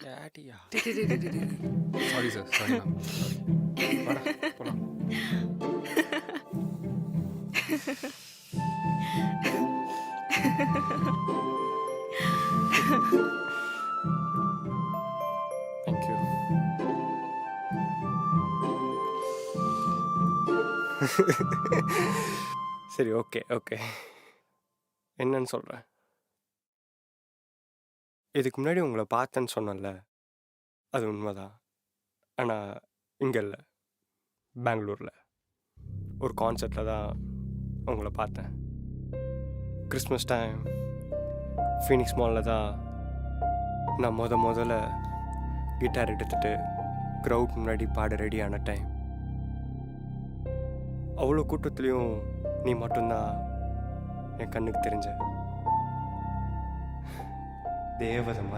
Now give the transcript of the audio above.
டேடியா? டேய், டேய், டேய், டேய், டேய், டேய். Sorry sir, sorry ma'am. Sorry. வாடா போலாம். Thank you. சரி, ஓகே ஓகே. என்னன்னு சொல்கிறேன். இதுக்கு முன்னாடி உங்களை பார்த்தேன்னு சொன்னேன்ல, அது உண்மைதான். ஆனால் இங்கே இல்லை, பெங்களூரில் ஒரு கான்சர்ட்டில் தான் உங்களை பார்த்தேன். கிறிஸ்மஸ் டைம் ஃபீனிக்ஸ் மாலில் தான் நான் முதல்ல கிட்டார் எடுத்துகிட்டு க்ரௌட் முன்னாடி பாட ரெடியான டைம். அவ்வளோ கூட்டத்துலேயும் நீ மட்டும்தான் என் கண்ணுக்கு தெரிஞ்ச தேவதை மாதிரி.